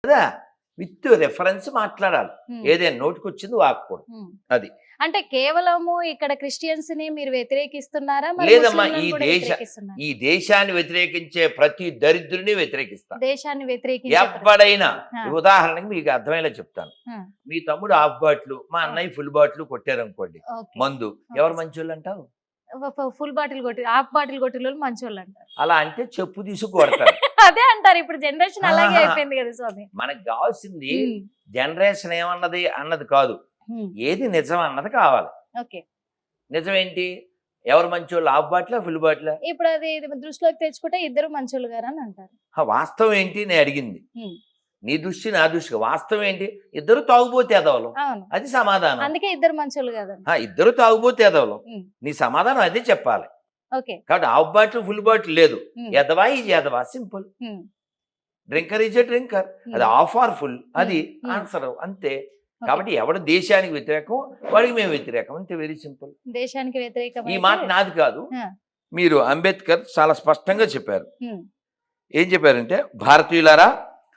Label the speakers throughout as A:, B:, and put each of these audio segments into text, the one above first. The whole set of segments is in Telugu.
A: కదా, విత్ రెఫరెన్స్ మాట్లాడాలి. ఏదైనా నోటికొచ్చింది వాక్కూడదు. అది.
B: అంటే కేవలము ఇక్కడ క్రిస్టియన్స్ ని మీరు వ్యతిరేకిస్తున్నారా?
A: లేదమ్మా, ఈ దేశాన్ని వ్యతిరేకించే ప్రతి దరిద్రుని వ్యతిరేకిస్తా.
B: దేశాన్ని వ్యతిరేకించే
A: ఎప్పుడైనా ఉదాహరణకి మీకు అర్థమయ్యేలా చెప్తాను. మీ తమ్ముడు హాఫ్ బాటిల్, మా అన్నయ్య ఫుల్ బాటిల్ కొట్టారనుకోండి మందు, ఎవరు మంచోళ్ళు అంటావు?
B: ఫుల్ బాటిల్ కొట్టి హాఫ్ బాటిల్ కొట్టిన వాళ్ళు మంచోళ్ళు అంటారు.
A: అలా అంటే చెప్పు తీసుకు కొడతారు.
B: అదే అంటారు, ఇప్పుడు జనరేషన్ అలాగే అయిపోయింది కదా స్వామి.
A: మనకు కావాల్సింది జనరేషన్ ఏమన్నది అన్నది కాదు, ఏది నిజం అన్నది కావాలి. నిజం ఏంటి? ఎవరు మంచోళ్ళు, హాఫ్ బాటిలా ఫుల్ బాటిలా?
B: ఇప్పుడు అది దృష్టిలోకి తెచ్చుకుంటే ఇద్దరు మంచోళ్ళు గారు అని అంటారు.
A: వాస్తవం ఏంటి నేను అడిగింది? నీ దృష్టి నా దృష్టి, వాస్తవం ఏంటి? ఇద్దరు తాగుబోతే ఎదవలు, అది సమాధానం.
B: అందుకే ఇద్దరు మంచోళ్ళు కాదు,
A: ఇద్దరు తాగుబోతే ఎదవలు. నీ సమాధానం అదే చెప్పాలి. కాబట్టి హాఫ్ బాటిల్ ఫుల్ బాటిల్ లేదు, ఎదవా ఈజ్ ఎదవా, simple. Drinker is a drinker, అది హాఫ్ ఆర్ ఫుల్, అది ఆన్సర్ అంతే. కాబట్టి ఎవడు దేశానికి వ్యతిరేకం వాడికి మేము వ్యతిరేకం, అంతే, వెరీ సింపుల్.
B: దేశానికి వ్యతిరేకం
A: ఈ మాట నాది కాదు, మీరు అంబేద్కర్ చాలా స్పష్టంగా చెప్పారు. ఏం చెప్పారంటే, భారతీయులారా,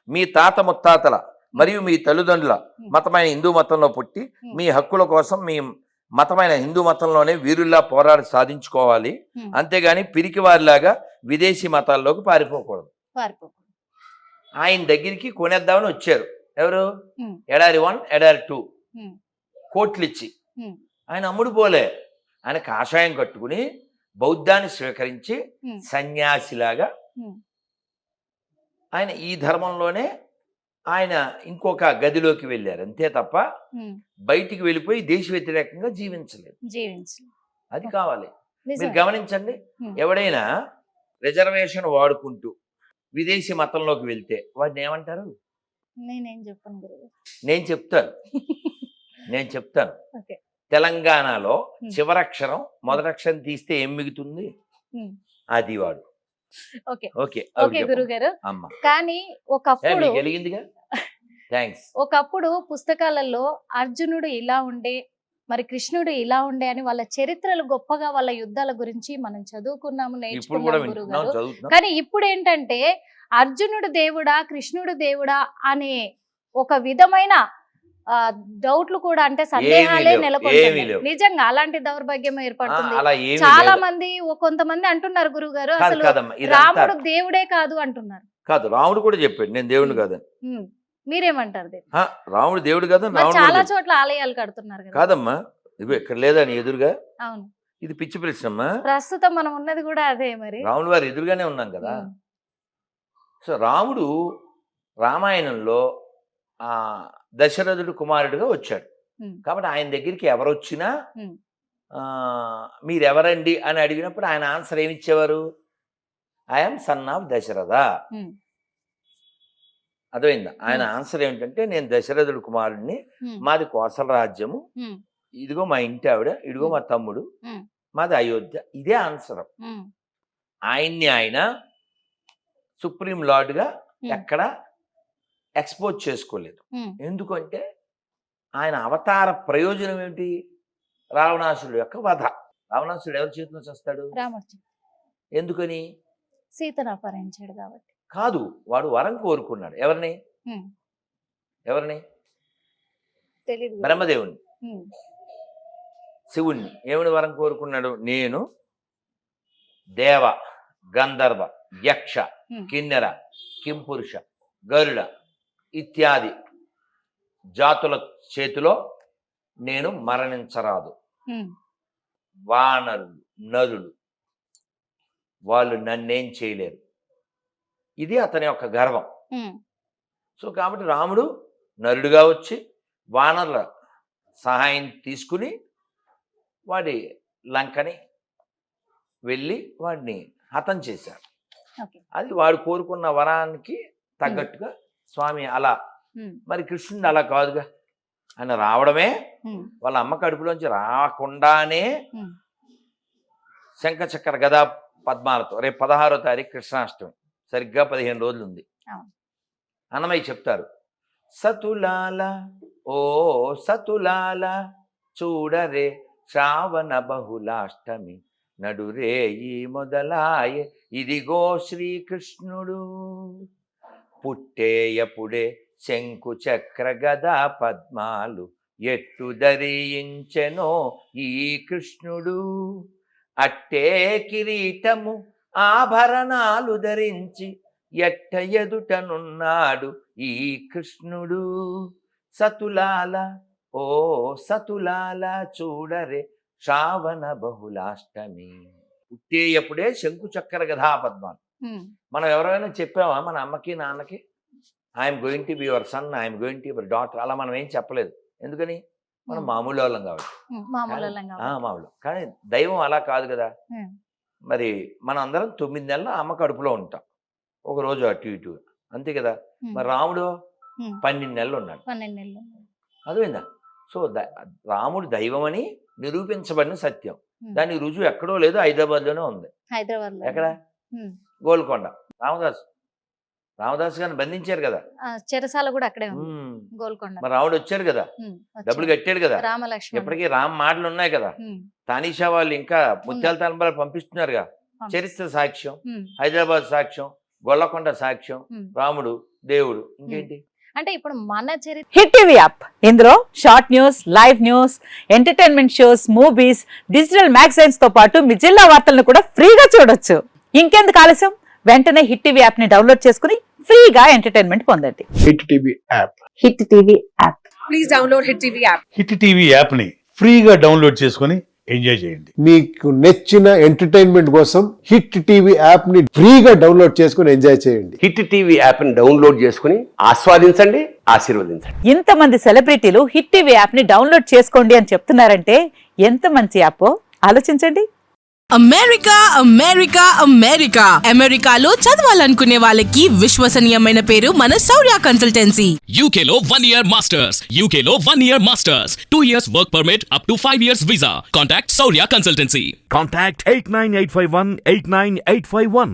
A: మీ తాత ముత్తాతల మరియు మీ తల్లిదండ్రుల మతమైన హిందూ మతంలో పుట్టి మీ హక్కుల కోసం మీ మతమైన హిందూ మతంలోనే వీరుల్లా పోరాడి సాధించుకోవాలి, అంతేగాని పిరికివారిలాగా విదేశీ మతాల్లోకి పారిపోకూడదు. ఆయన దగ్గరికి కొనేద్దామని వచ్చారు ఎవరు? ఎడారి 1 ఎడారి 2 కోట్లు ఇచ్చి. ఆయన అమ్ముడు పోలే, ఆయన కాషాయం కట్టుకుని బౌద్ధాన్ని స్వీకరించి సన్యాసిలాగా ఆయన ఈ ధర్మంలోనే ఆయన ఇంకొక గదిలోకి వెళ్ళారు, అంతే తప్ప బయటికి వెళ్ళిపోయి దేశ వ్యతిరేకంగా జీవించలేదు. అది కావాలి. మీరు గమనించండి, ఎవడైనా రిజర్వేషన్ వాడుకుంటూ విదేశీ మతంలోకి వెళ్తే వాడిని ఏమంటారు? నేను చెప్తాను. తెలంగాణలో చివరక్షరం మొదటక్షరం తీస్తే ఏం మిగుతుంది? అది వాడు.
B: ఓకే గురుగారు, కానీ ఒకప్పుడు ఒకప్పుడు పుస్తకాలలో అర్జునుడు ఇలా ఉండే, మరి కృష్ణుడు ఇలా ఉండే అని వాళ్ళ చరిత్రలు గొప్పగా వాళ్ళ యుద్ధాల గురించి మనం చదువుకున్నాము, నేర్చుకున్నాము గురుగారు. కానీ ఇప్పుడు ఏంటంటే అర్జునుడు దేవుడా కృష్ణుడు దేవుడా అనే ఒక విధమైన డౌట్లు కూడా, అంటే సందేహాలే నెలకొంటున్నాయి. నిజంగా అలాంటి దౌర్భాగ్యం ఏర్పడుతుంది. చాలా మంది కొంతమంది అంటున్నారు గురుగారు, అసలు రాముడు దేవుడే కాదు అంటున్నారు.
A: కాదు, రాముడు కూడా చెప్పాడు నేను దేవుడు కాదని.
B: మీరేమంటారు?
A: రాముడు దేవుడు కాదు,
B: చాలా చోట్ల ఆలయాలు కడుతున్నారు
A: కాదమ్మా, ఇవి ఎక్కడ లేదని ఎదురుగా.
B: అవును,
A: ఇది పిచ్చి ప్రశ్నమ్మా.
B: ప్రస్తుతం మనం ఉన్నది కూడా అదే. మరి
A: రాముడు వారు ఎదురుగానే ఉన్నాం కదా. సో రాముడు రామాయణంలో దశరథుడు కుమారుడుగా వచ్చాడు. కాబట్టి ఆయన దగ్గరికి ఎవరొచ్చినా మీరెవరండి అని అడిగినప్పుడు ఆయన ఆన్సర్ ఏమిచ్చేవారు? I'm son of Dasharatha. అర్థమైందా? ఆయన ఆన్సర్ ఏమిటంటే, నేను దశరథుడు కుమారుడిని, మాది కోసల రాజ్యము, ఇదిగో మా ఇంటి ఆవిడ, ఇదిగో మా తమ్ముడు, మాది అయోధ్య. ఇదే ఆన్సర్. ఆయన్ని ఆయన సుప్రీం లార్డ్గా ఎక్కడ ఎక్స్పోజ్ చేసుకోలేదు. ఎందుకంటే ఆయన అవతార ప్రయోజనం ఏమిటి? రావణాసురుడు యొక్క వధ. రావణాసురుడు ఎవరి చేతిలో చేస్తాడు? ఎందుకని?
B: సీతను అపహరించాడు కాబట్టి
A: కాదు, వాడు వరం కోరుకున్నాడు. ఎవరిని? బ్రహ్మదేవుణ్ణి, శివుణ్ణి. ఏమని వరం కోరుకున్నాడు? నేను దేవ, గంధర్వ, యక్ష, కిన్నెర, కింపురుష, గరుడ ఇత్యాది జాతుల చేతిలో నేను మరణించరాదు. వానరులు, నరులు వాళ్ళు నన్నేం చేయలేరు. ఇది అతని యొక్క గర్వం. సో కాబట్టి రాముడు నరుడుగా వచ్చి వానరుల సహాయం తీసుకుని వాడి లంకని వెళ్ళి వాడిని హతం చేశాడు. అది వాడు కోరుకున్న వరానికి తగ్గట్టుగా స్వామి అలా. మరి కృష్ణుడు అలా కాదుగా, ఆయన రావడమే వాళ్ళ అమ్మ కడుపులోంచి రాకుండానే శంఖచక్ర గదా పద్మాలతో. రేపు 16వ తారీఖు కృష్ణాష్టమి, సరిగ్గా 15 రోజులు ఉంది. అన్నమయ్య చెప్తారు, సతులాల ఓ సతులాల చూడరే శ్రావణ బహుళాష్టమి నడురే ఈ మొదలాయ ఇదిగో శ్రీకృష్ణుడు పుట్టేయపుడే శంకు చక్ర గదా పద్మాలు ఎట్టు ధరించెనో ఈ కృష్ణుడు, అట్టే కిరీటము ఆభరణాలు ధరించి ఎట్ట ఎదుటనున్నాడు ఈ కృష్ణుడు. సతులాల ఓ సతులాల చూడరే శ్రావణ బహుళాష్టమి. పుట్టేయప్పుడే శంకు చక్ర గదా పద్మాలు. మనం ఎవరైనా చెప్పామా మన అమ్మకి నాన్నకి I'm going to be your son, I'm going to your daughter? అలా మనం ఏం చెప్పలేదు. ఎందుకని? మనం మామూలు వాళ్ళం కాబట్టి. మామూలు. కానీ దైవం అలా కాదు కదా. మరి మనం అందరం 9 నెలలు అమ్మ కడుపులో ఉంటాం, ఒక రోజు అటు ఇటు, అంతే కదా. మరి రాముడు 12 నెలలు ఉన్నాడు. అదేందా? సో రాముడు దైవం అని నిరూపించబడిన సత్యం. దానికి రుజువు ఎక్కడో లేదు, హైదరాబాద్లోనే ఉంది. ఎక్కడ? గోల్కొండ. రామదాస్ గారిని బంధించారు కదా,
B: చెరసాల కూడా అక్కడే గోల్కొండ.
A: మరి రాముడు వచ్చారు కదా, డబ్బులు కట్టాడు కదా. ఇప్పటికీ రామ్ మాటలు ఉన్నాయి కదా. తానీషా వాళ్ళు ఇంకా ముత్యాల తలంబాలు పంపిస్తున్నారుగా. చరిత్ర సాక్ష్యం, హైదరాబాద్ సాక్ష్యం, గొల్లకొండ సాక్ష్యం, రాముడు దేవుడు. ఇంకేంటి
B: అంటే ఇప్పుడు మన చరిత్ర.
C: హిట్ టీవీ యాప్, ఇందులో short news, live news, entertainment shows, movies, digital magazines తో పాటు మీ జిల్లా వార్తలను కూడా ఫ్రీగా చూడొచ్చు. ఇంకెందుకు ఆలస్యం, వెంటనే హిట్ టీవీ యాప్ ని డౌన్లోడ్ చేసుకుని ఫ్రీగా ఎంటర్టైన్మెంట్ పొందండి.
D: Hit TV app.
C: Hit TV app.
E: Please download hit TV app.
D: Hit TV app ని ఫ్రీగా డౌన్లోడ్ చేసుకుని ఎంజాయ్ చేయండి.
F: మీకు నచ్చిన ఎంటర్టైన్మెంట్ కోసం హిట్ టీవీ యాప్ ని ఫ్రీగా డౌన్లోడ్ చేసుకుని ఎంజాయ్ చేయండి.
G: హిట్ టీవీ యాప్ ని డౌన్లోడ్ చేసుకుని ఆస్వాదించండి, ఆశీర్వదించండి.
C: ఇంతమంది సెలబ్రిటీలు హిట్ టీవీ యాప్ ని డౌన్లోడ్ చేసుకోండి అని చెప్తున్నారంటే ఎంత మంచి యాప్ ఆలోచించండి.
E: అమెరికా అమెరికా అమెరికా అమెరికాలో చదవాలనుకునే వాళ్ళకి విశ్వసనీయమైన పేరు మన శౌర్య కన్సల్టెన్సీ.
H: UK లో 1 year masters, UK లో 1 year masters, 2 years work permit up to 5 years visa. Contact Saurya Consultancy.
I: Contact 89851 89851.